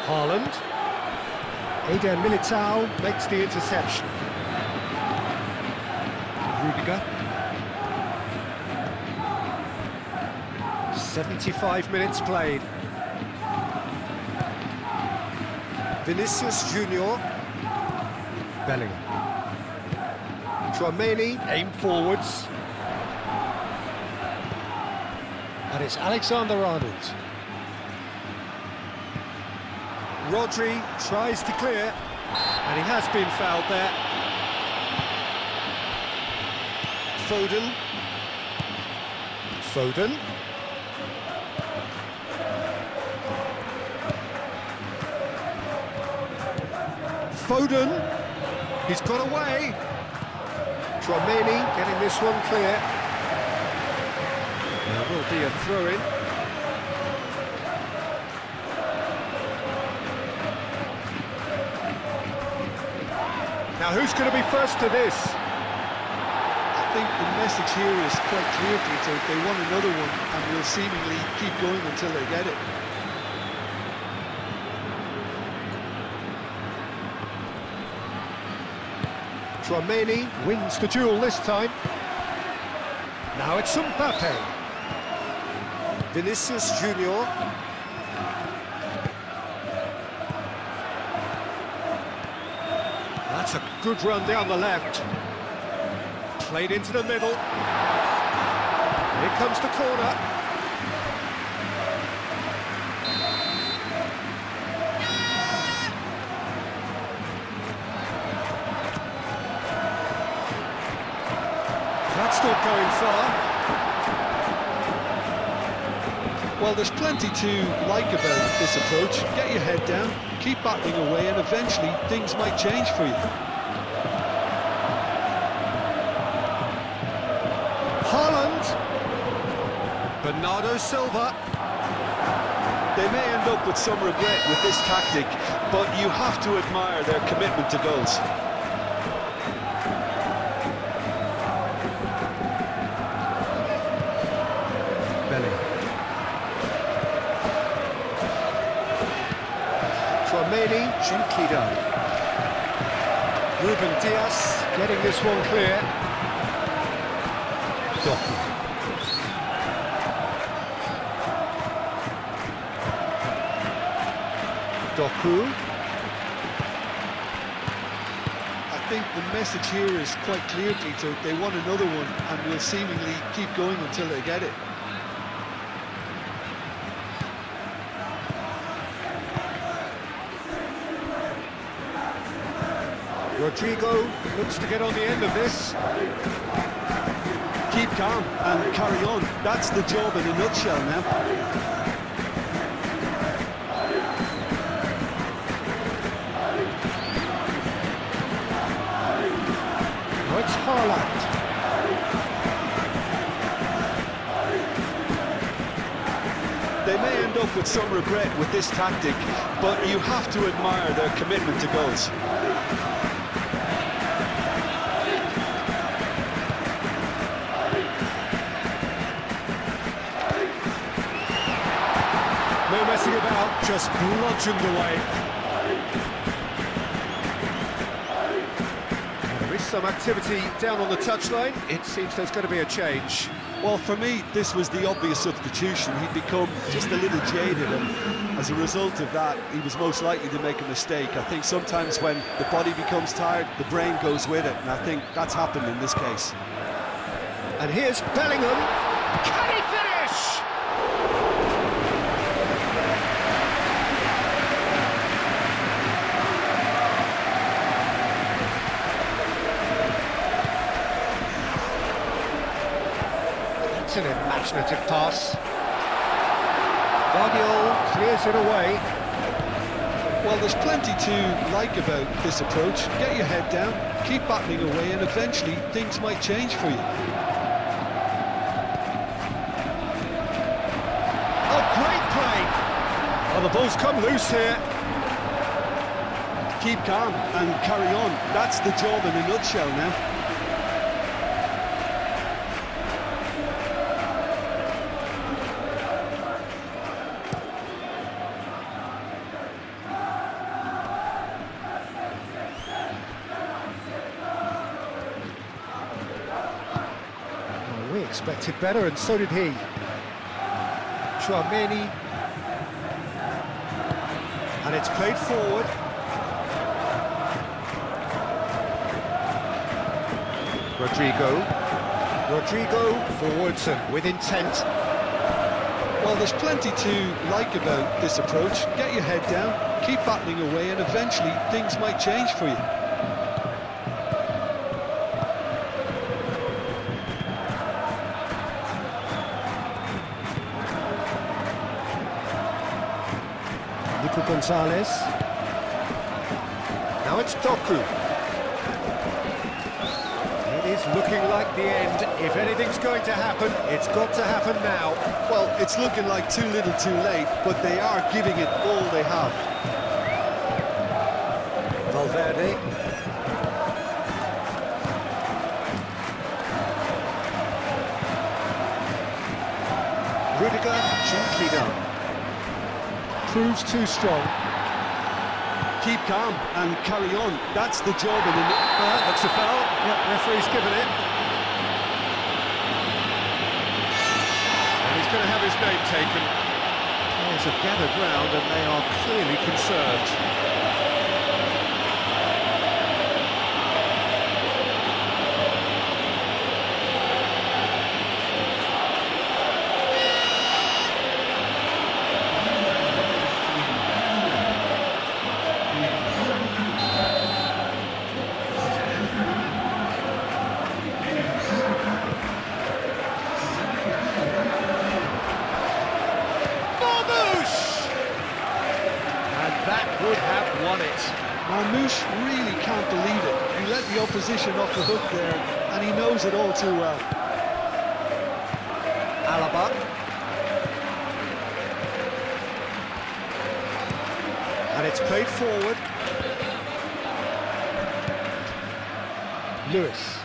Haaland. Eder Militao makes the interception. Rudiger. 75 minutes played. Vinicius Junior. Bellingham. Tchouaméni, aim forwards. And it's Alexander-Arnold. Rodri tries to clear, and he has been fouled there. Foden. Foden. Foden. He's got away. Tchouaméni getting this one clear. There will be a throw-in. Now who's going to be first to this? I think the message here is quite clear, Peter. They want another one and will seemingly keep going until they get it. Tchouaméni wins the duel this time. Now it's Mbappe. Vinicius Junior. That's a good run down the left. Played into the middle. Here comes the corner. That's not going far. Well, there's plenty to like about this approach. Get your head down, keep battling away, and eventually things might change for you. Haaland. Bernardo Silva. They may end up with some regret with this tactic, but you have to admire their commitment to goals. Tchouaméni, gently done. Ruben Dias getting this one clear. Doku. think the message here is quite clear, Peter. They want another one and will seemingly keep going until they get it. Rodrigo looks to get on the end of this. Keep calm and carry on. That's the job in a nutshell now. Haaland. They may end up with some regret with this tactic, but you have to admire their commitment to goals. No messing about, just bludgeoned away. Some activity down on the touchline. It seems there's going to be a change. Well, for me, this was the obvious substitution. He'd become just a little jaded, and as a result of that, he was most likely to make a mistake. I think sometimes when the body becomes tired, the brain goes with it, and I think that's happened in this case. And here's Bellingham. Can he finish? An imaginative pass. Guardiola clears it away. Well, there's plenty to like about this approach. Get your head down, keep battling away, and eventually things might change for you. Oh, great play! Oh, the ball's come loose here. Keep calm and carry on. That's the job in a nutshell now. We expected better, and so did he. Chouameni. And it's played forward. Rodrigo forwards and with intent. Well, there's plenty to like about this approach. Get your head down, keep battling away, and eventually things might change for you. Gonzalez. Now it's Doku. It is looking like the end. If anything's going to happen, it's got to happen now. Well, it's looking like too little too late, but they are giving it all they have. Valverde. Rudiger, gently done. Proves too strong. Keep calm and carry on. That's the job in the... That's a foul. Yep, referee's given it. And he's going to have his name taken. Players have gathered round and they are clearly concerned. Would have won it. Marmoush really can't believe it. He let the opposition off the hook there, and he knows it all too well. Alaba. And it's played forward. Lewis.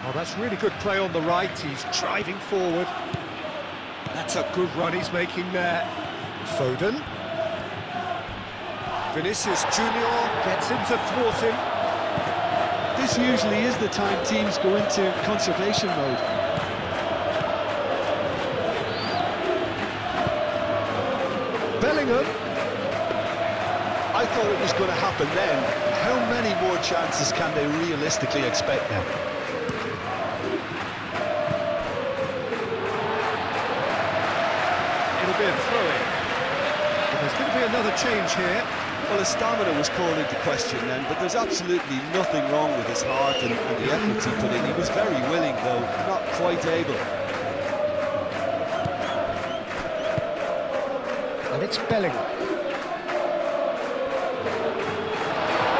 Oh, that's really good play on the right. He's driving forward. That's a good run he's making there. Foden. Vinicius Junior gets him to thwart him. This usually is the time teams go into conservation mode. Bellingham. I thought it was going to happen then. How many more chances can they realistically expect now? It'll be a throw-in. But there's going to be another change here. Well, his stamina was called into question then, but there's absolutely nothing wrong with his heart and the efforts he put in. He was very willing, though, not quite able. And it's Bellingham.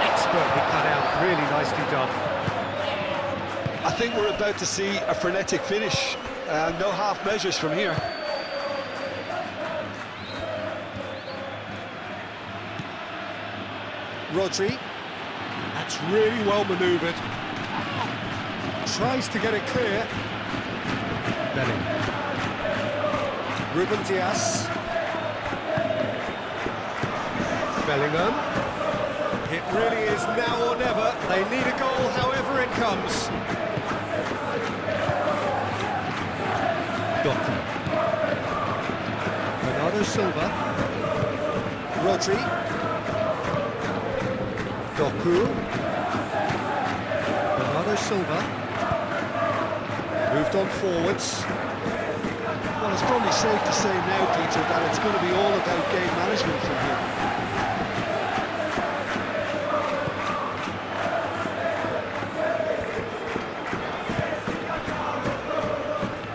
Expertly cut out, really nicely done. I think we're about to see a frenetic finish. No half measures from here. Rodri. That's really well manoeuvred. Tries to get it clear. Bellingham. Ruben Dias. Bellingham. It really is now or never. They need a goal, however it comes. Doku. Bernardo Silva. Rodri. Doku. Bernardo Silva. Moved on forwards. Well, it's probably safe to say now, Peter, that it's going to be all about game management from here.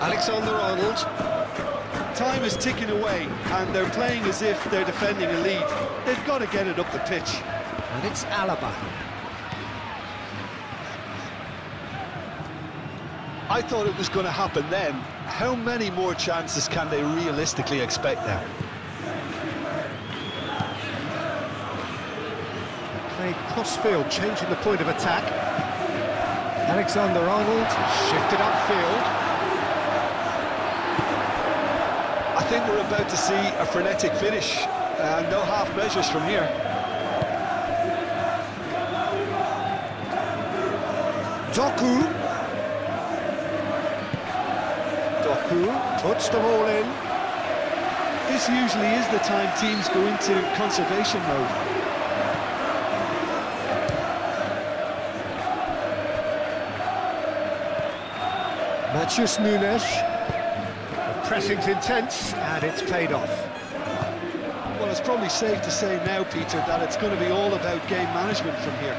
Alexander-Arnold. Time is ticking away, and they're playing as if they're defending a lead. They've got to get it up the pitch. And it's Alaba. I thought it was going to happen then. How many more chances can they realistically expect now? Played cross-field, changing the point of attack. Alexander-Arnold shifted upfield. I think we're about to see a frenetic finish. No half measures from here. Doku. Doku puts them all in. This usually is the time teams go into conservation mode. Matheus Nunes. The pressing's intense, and it's paid off. Well, it's probably safe to say now, Peter, that it's going to be all about game management from here.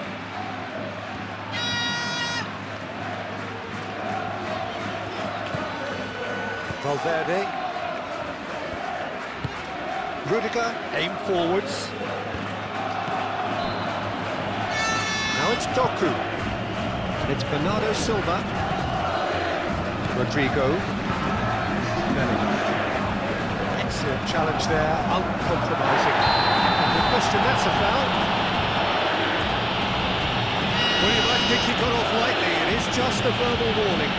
Valverde. Rudiger, aim forwards. Now it's Doku. And it's Bernardo Silva. Rodrigo. Bellingham. Excellent challenge there, uncompromising. No question, that's a foul. Well, you might think he got off lightly. It is just a verbal warning.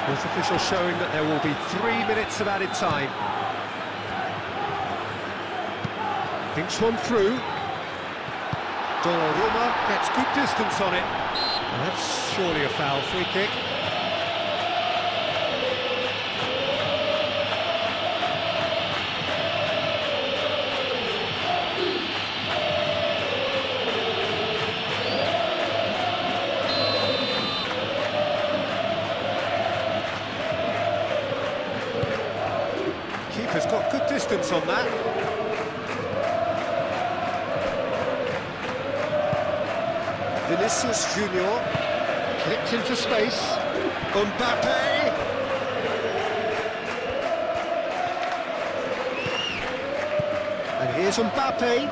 With officials showing that there will be 3 minutes of added time. Thinks one through. Donnarumma gets good distance on it. And that's surely a foul, free kick. Keeper's got good distance on that. Vinicius Junior clipped into space. Mbappe. And here's Mbappe.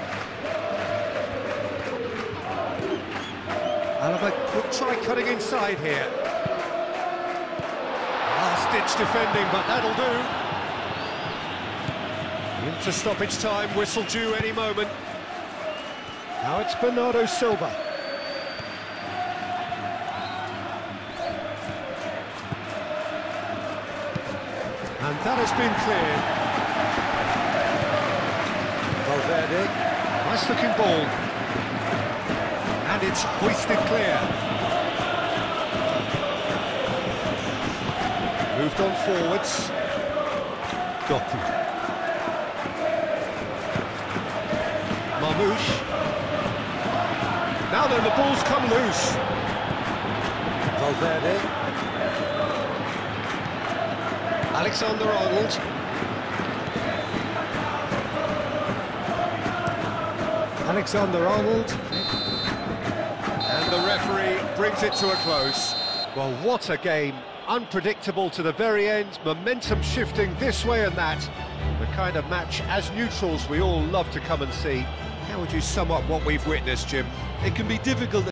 Alaba could try cutting inside here. Last-ditch defending, but that'll do. Into stoppage time, whistle due any moment. Now it's Bernardo Silva. And that has been cleared. Valverde, nice looking ball. And it's hoisted clear. Moved on forwards. Doku. Marmouche. Now then, the ball's come loose. Valverde. Alexander-Arnold. Alexander-Arnold. And the referee brings it to a close. Well, what a game. Unpredictable to the very end, momentum shifting this way and that. The kind of match, as neutrals, we all love to come and see. How would you sum up what we've witnessed, Jim? It can be difficult